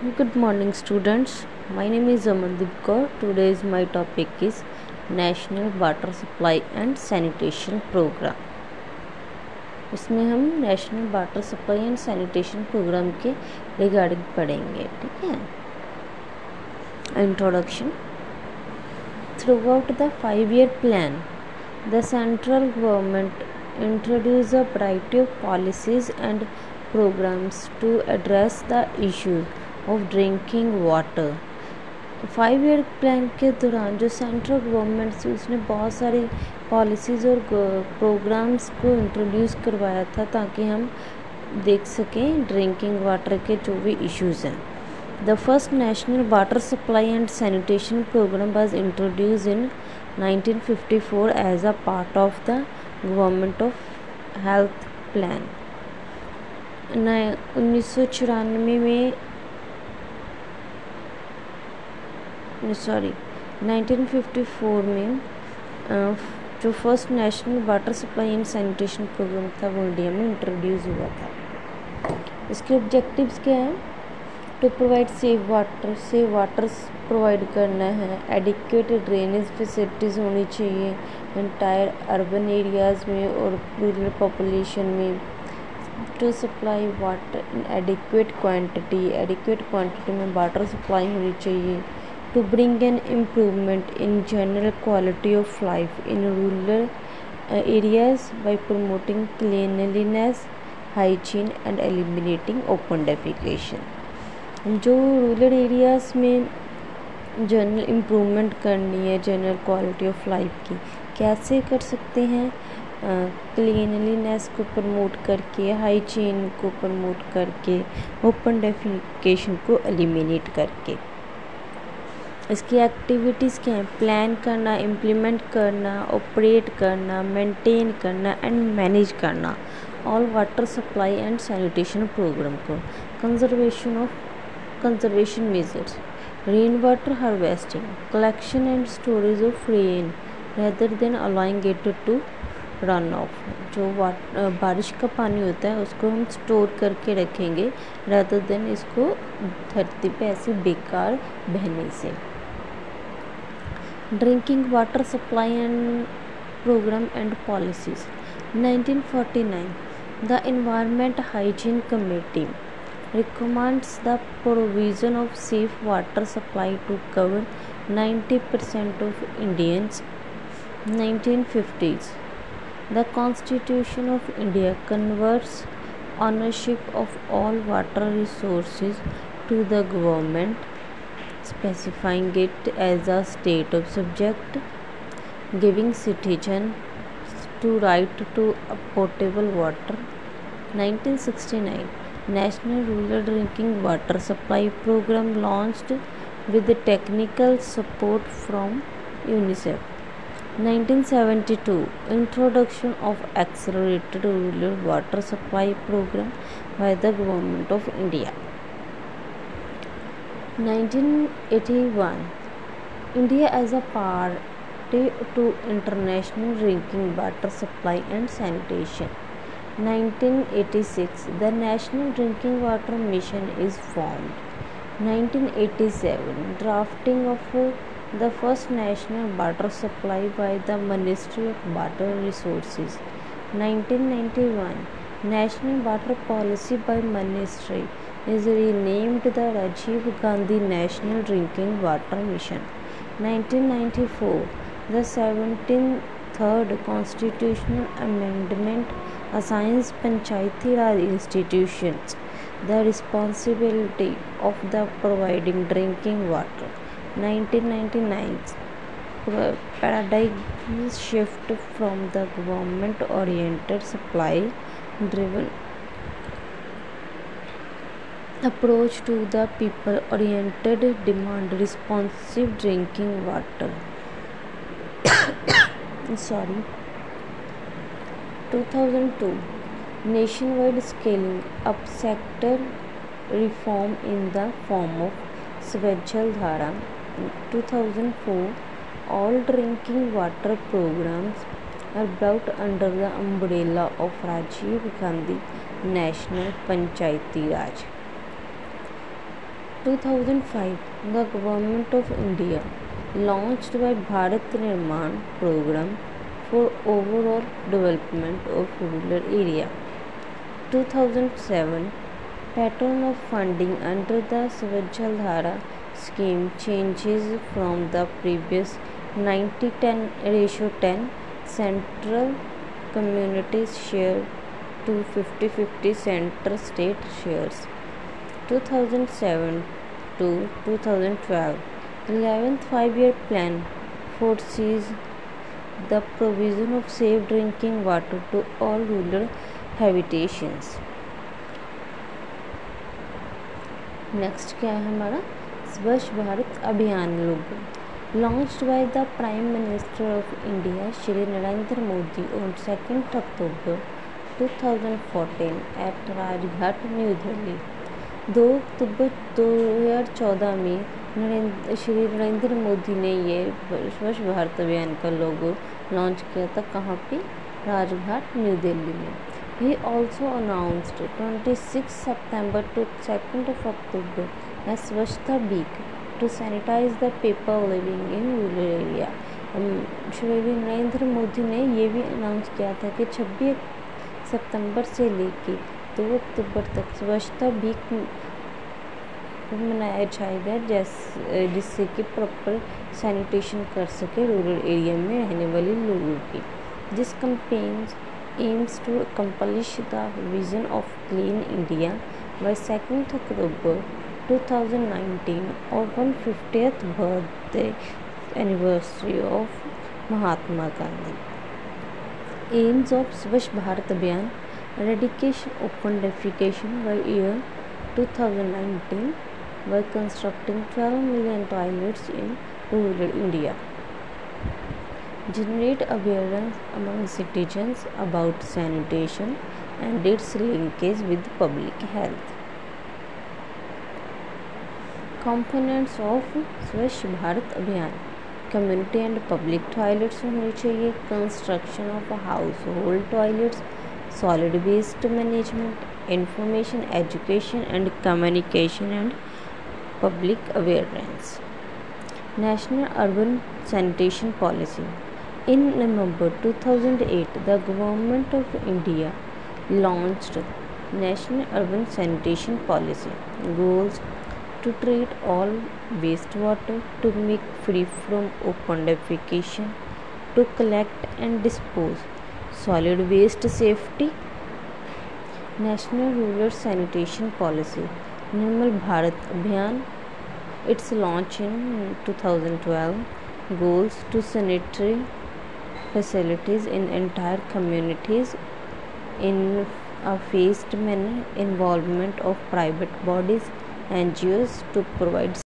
Good morning students. My name is Amandeep Kaur. Today's my topic is National Water Supply and Sanitation Program. इसमें हम national water supply and sanitation program के regarding पढ़ेंगे. ठीक है. Introduction. Throughout the 5-year plan, the central government introduced a variety of policies and programs to address the issue of drinking water. 5-year plan के दौरान जो central government थी उसने बहुत सारी पॉलिसीज़ और प्रोग्राम्स को इंट्रोड्यूस करवाया था ताकि हम देख सकें ड्रिंकिंग वाटर के जो भी इश्यूज़ हैं. The first national water supply and sanitation program was introduced in 1954 as a part of the Government of Health Plan. 1954 में जो first national water supply and sanitation program था वो इंडिया में introduce हुआ था. इसके ऑब्जेक्टिव्स क्या हैं? To provide safe water provide करना है. एडिक्वेट ड्रेनेज फैसिलिटीज़ होनी चाहिए एंटायर अर्बन एरियाज़ में और रूरल पॉपुलेशन में. To supply water in adequate quantity में वाटर सप्लाई होनी चाहिए. To bring an improvement in general quality of life in rural areas by promoting cleanliness hygiene and eliminating open defecation. जो rural areas में general improvement करनी है general quality of life की, कैसे कर सकते हैं? क्लीनलीनेस को प्रमोट करके, हाइजीन को प्रमोट करके, ओपन डेफिकेशन को एलिमिनेट करके. इसकी एक्टिविटीज़ क्या हैं? प्लान करना, इम्प्लीमेंट करना, ऑपरेट करना, मेंटेन करना एंड मैनेज करना all water supply and sanitation programme को. Conservation measures, rain water harvesting, collection and storage of rain rather than allowing it to run off. जो बारिश का पानी होता है उसको हम स्टोर करके रखेंगे रेदर देन इसको धरती पे ऐसे बेकार बहने से. Drinking water supply and program and policies. 1949 the environment hygiene committee recommends the provision of safe water supply to cover 90% of Indians. 1950s the Constitution of India converts ownership of all water resources to the government, specifying it as a state of subject, giving citizens to right to potable water. 1969 National Rural Drinking Water Supply Program launched with technical support from UNICEF. 1972 Introduction of Accelerated Rural Water Supply Program by the Government of India. 1981 India as a party to International Drinking Water Supply and Sanitation. 1986 the National Drinking Water Mission is formed. 1987 drafting of the first national water supply by the Ministry of Water Resources. 1991 National Water Policy by Ministry is renamed the Rajiv Gandhi National Drinking Water Mission. 1994 the 73rd Constitutional Amendment assigns Panchayati Raj institutions the responsibility of the providing drinking water. 1999 paradigm shift from the government oriented supply driven approach to the people oriented demand responsive drinking water. 2002 nationwide scaling up sector reform in the form of Swachh Dhara. 2004 all drinking water programs are brought under the umbrella of Rajiv Gandhi National Panchayati Raj. 2005, the Government of India launched by Bharat Nirman program for overall development of rural area. 2007, pattern of funding under the Swachh Dhara scheme changes from the previous 90-10 ratio 10 central communities share to 50-50 center state shares. 2007 to 2012, 11th 5-year plan foresees the provision of safe drinking water to all rural habitations. Next क्या है हमारा Swachh Bharat Abhiyan logo launched by the prime minister of India Shri Narendra Modi on 2 October 2014 at Rajghat New Delhi. 2 अक्टूबर 2014 में श्री नरेंद्र मोदी ने ये स्वच्छ भारत अभियान का लोगो launch किया था। कहाँ पे? राजघाट न्यू दिल्ली में। He also announced 26 September to 2nd of October as Swachhta Week to sanitize the people living in rural area. Shri Narendra Modi ने ये भी अनाउंस किया था कि 26 सितंबर से लेके 2 अक्टूबर तक स्वच्छता वीक मनाया जाएगा जिससे कि प्रॉपर सैनिटेशन कर सके रूरल एरिया में रहने वाले लोगों की। This campaign aims to accomplish the vision of Clean India by 2nd October 2019 or 150th birthday anniversary of Mahatma Gandhi. Aims of Swachh Bharat Abhiyan: eradication open defecation by year 2019 by constructing 12 million toilets in rural India. Generate awareness among citizens about sanitation and its linkage with public health. Components of स्वच्छ भारत अभियान: community and public toilets होने चाहिए, construction of household toilets, solid waste management, information education and communication and public awareness. National urban sanitation policy: In November 2008, the Government of India launched National Urban Sanitation Policy. Goals: to treat all wastewater, to make free from open defecation, to collect and dispose solid waste safety. National Rural Sanitation Policy Nirmal Bharat Abhiyan, its launch in 2012. Goals: to sanitary facilities in entire communities in a phased manner, involvement of private bodies, NGOs to provide